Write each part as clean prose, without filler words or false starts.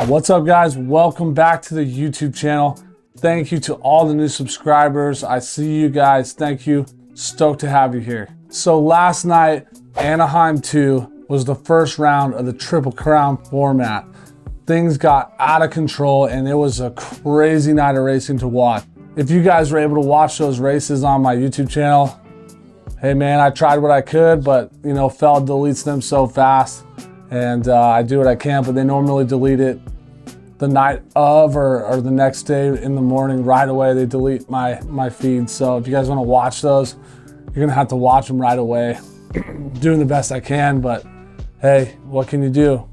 What's up, guys? Welcome back to the YouTube channel. Thank you to all the new subscribers. I see you guys. Thank you. Stoked to have you here. So last night, Anaheim 2 was the first round of the Triple Crown format. Things got out of control and it was a crazy night of racing to watch. If you guys were able to watch those races on my YouTube channel, hey man, I tried what I could, but you know, Fell deletes them so fast. And I do what I can, but they normally delete it the night of or the next day in the morning right away. They delete my feed. So if you guys want to watch those, you're gonna have to watch them right away. Doing the best I can, but hey, what can you do?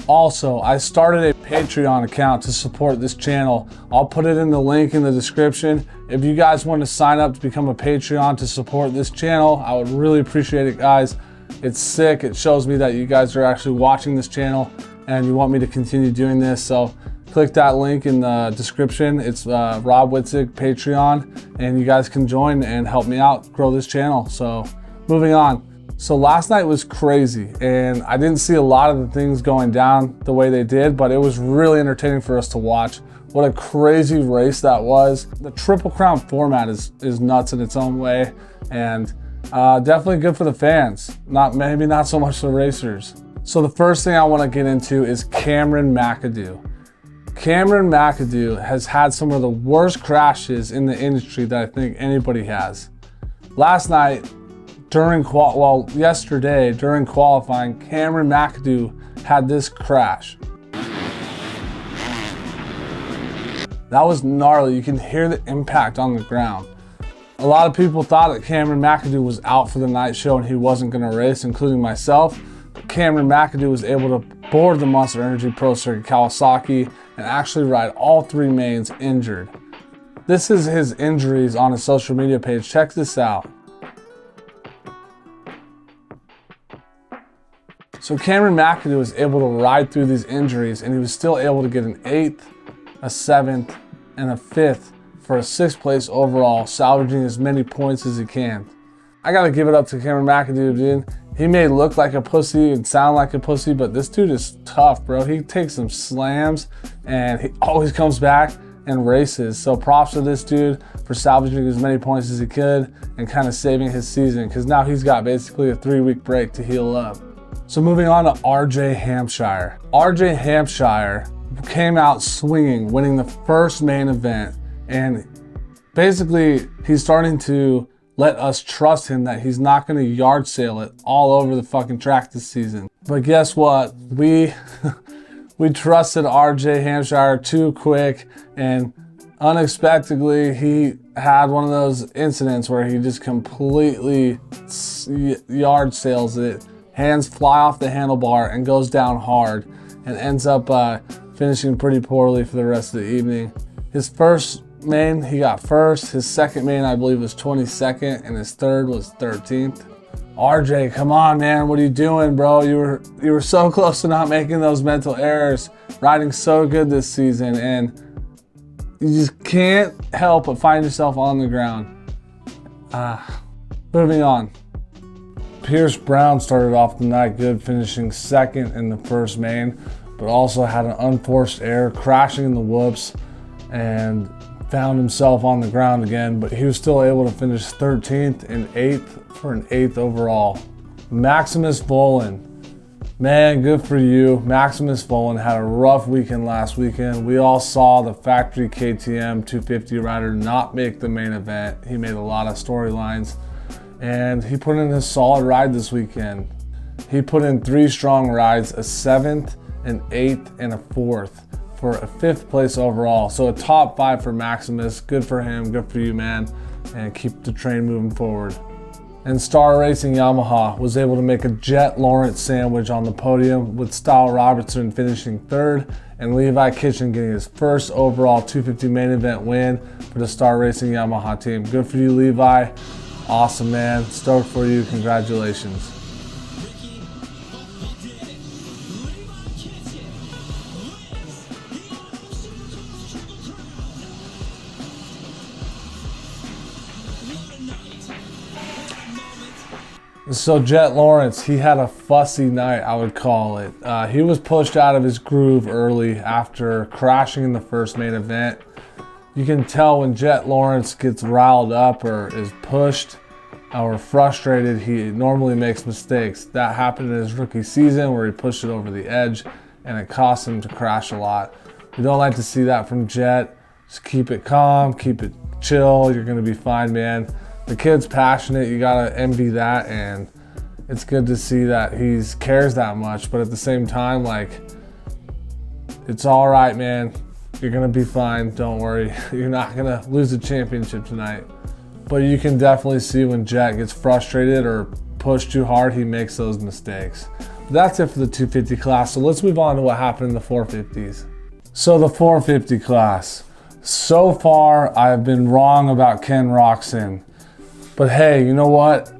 Also, I started a Patreon account to support this channel. I'll put it in the link in the description. If you guys want to sign up to become a Patreon to support this channel, I would really appreciate it, guys. It's sick. It shows me that you guys are actually watching this channel and you want me to continue doing this. So click that link in the description. It's Rob Witzig Patreon, and you guys can join and help me out grow this channel. So moving on. So last night was crazy and I didn't see a lot of the things going down the way they did, but it was really entertaining for us to watch. What a crazy race that was. The Triple Crown format is nuts in its own way, and definitely good for the fans. Maybe not so much the racers. So the first thing I want to get into is Cameron McAdoo. Cameron McAdoo has had some of the worst crashes in the industry that I think anybody has. Last night, yesterday during qualifying, Cameron McAdoo had this crash. That was gnarly. You can hear the impact on the ground. A lot of people thought that Cameron McAdoo was out for the night show and he wasn't going to race, including myself. But Cameron McAdoo was able to board the Monster Energy Pro Circuit Kawasaki and actually ride all three mains injured. This is his injuries on his social media page. Check this out. So Cameron McAdoo was able to ride through these injuries and he was still able to get an 8th, a 7th, and a 5th for a 6th place overall, salvaging as many points as he can. I gotta give it up to Cameron McAdoo, dude. He may look like a pussy and sound like a pussy, but this dude is tough, bro. He takes some slams and he always comes back and races. So props to this dude for salvaging as many points as he could and kind of saving his season, because now he's got basically a 3-week break to heal up. So moving on to RJ Hampshire. RJ Hampshire came out swinging, winning the first main event, and basically he's starting to let us trust him that he's not going to yard sale it all over the fucking track this season. But guess what? We trusted RJ Hampshire too quick, and unexpectedly he had one of those incidents where he just completely yard sales it. Hands fly off the handlebar and goes down hard and ends up finishing pretty poorly for the rest of the evening. His first main, he got first. His second main, I believe, was 22nd, and his third was 13th. RJ, come on, man. What are you doing, bro? You were so close to not making those mental errors. Riding so good this season, and you just can't help but find yourself on the ground. Moving on. Pierce Brown started off the night good, finishing second in the first main, but also had an unforced error, crashing in the whoops, and found himself on the ground again, but he was still able to finish 13th and 8th for an 8th overall. Maximus VOHLLAND. Man, good for you. Maximus VOHLLAND had a rough weekend last weekend. We all saw the factory KTM 250 rider not make the main event. He made a lot of storylines, and he put in a solid ride this weekend. He put in 3 strong rides, a 7th, an 8th, and a 4th for a 5th place overall. So a top 5 for Maximus. Good for him, good for you, man. And keep the train moving forward. And Star Racing Yamaha was able to make a Jett Lawrence sandwich on the podium, with Style Robertson finishing 3rd and Levi Kitchen getting his first overall 250 main event win for the Star Racing Yamaha team. Good for you, Levi. Awesome, man. Stoked for you. Congratulations. So Jett Lawrence, he had a fussy night, I would call it. He was pushed out of his groove early after crashing in the first main event. You can tell when Jett Lawrence gets riled up or is pushed or frustrated, he normally makes mistakes. That happened in his rookie season where he pushed it over the edge and it cost him to crash a lot. We don't like to see that from Jett. Just keep it calm, keep it chill. You're gonna be fine, man. The kid's passionate, you gotta envy that, and it's good to see that he cares that much, but at the same time, like, it's all right, man. You're gonna be fine, don't worry. You're not gonna lose the championship tonight. But you can definitely see when Jett gets frustrated or pushed too hard, he makes those mistakes. But that's it for the 250 class, so let's move on to what happened in the 450s. So the 450 class. So far, I've been wrong about Ken Roczen. But hey, you know what?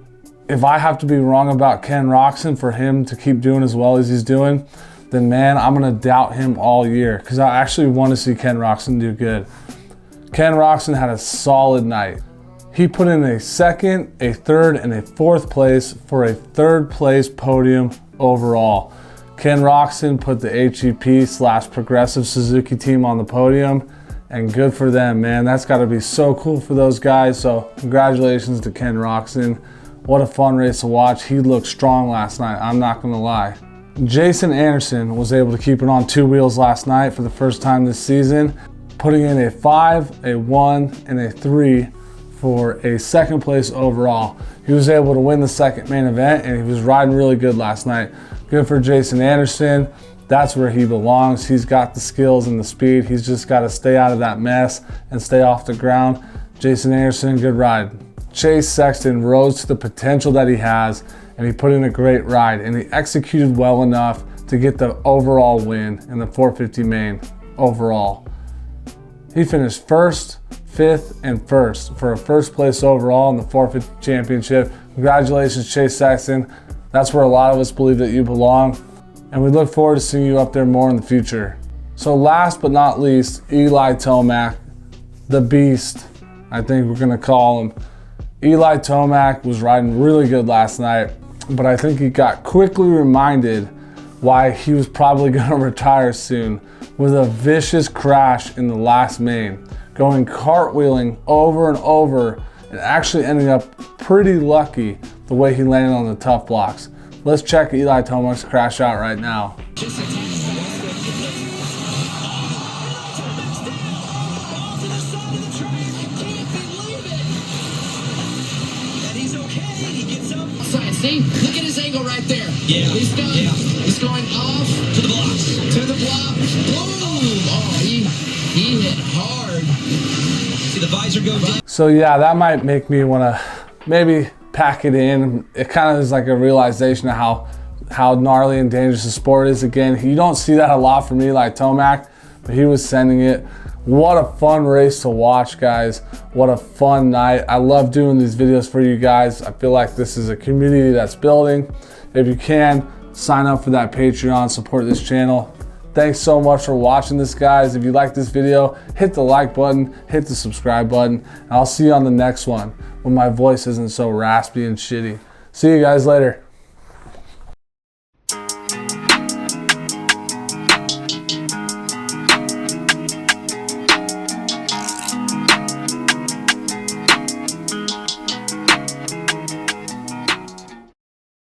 If I have to be wrong about Ken Roczen for him to keep doing as well as he's doing, then man, I'm gonna doubt him all year because I actually want to see Ken Roczen do good. Ken Roczen had a solid night. He put in a second, a third, and a fourth place for a third place podium overall. Ken Roczen put the HEP/Progressive Suzuki team on the podium, and good for them, man. That's gotta be so cool for those guys. So congratulations to Ken Roczen. What a fun race to watch. He looked strong last night, I'm not gonna lie. Jason Anderson was able to keep it on two wheels last night for the first time this season, putting in a 5, a 1, and a 3 for a second place overall. He was able to win the second main event and he was riding really good last night. Good for Jason Anderson. That's where he belongs. He's got the skills and the speed. He's just got to stay out of that mess and stay off the ground. Jason Anderson, good ride. Chase Sexton rose to the potential that he has, and he put in a great ride, and he executed well enough to get the overall win in the 450 main overall. He finished first, fifth, and first for a first place overall in the 450 championship. Congratulations, Chase Sexton. That's where a lot of us believe that you belong. And we look forward to seeing you up there more in the future. So last but not least, Eli Tomac, the beast, I think we're gonna call him. Eli Tomac was riding really good last night, but I think he got quickly reminded why he was probably gonna retire soon with a vicious crash in the last main, going cartwheeling over and over and actually ending up pretty lucky the way he landed on the tough blocks. Let's check Eli Tomac's crash out right now. See, look at his angle right there. Yeah, he's done. Yeah. He's going off to the blocks. To the block. Boom! Oh, he hit hard. See the visor go down. So yeah, that might make me want to maybe pack it in. It kind of is like a realization of how gnarly and dangerous the sport is again. You don't see that a lot from Eli Tomac, but he was sending it. What a fun race to watch, guys. What a fun night. I love doing these videos for you guys. I feel like this is a community that's building. If you can, sign up for that Patreon, support this channel. Thanks so much for watching this, guys. If you like this video, hit the like button, hit the subscribe button, and I'll see you on the next one when my voice isn't so raspy and shitty. See you guys later.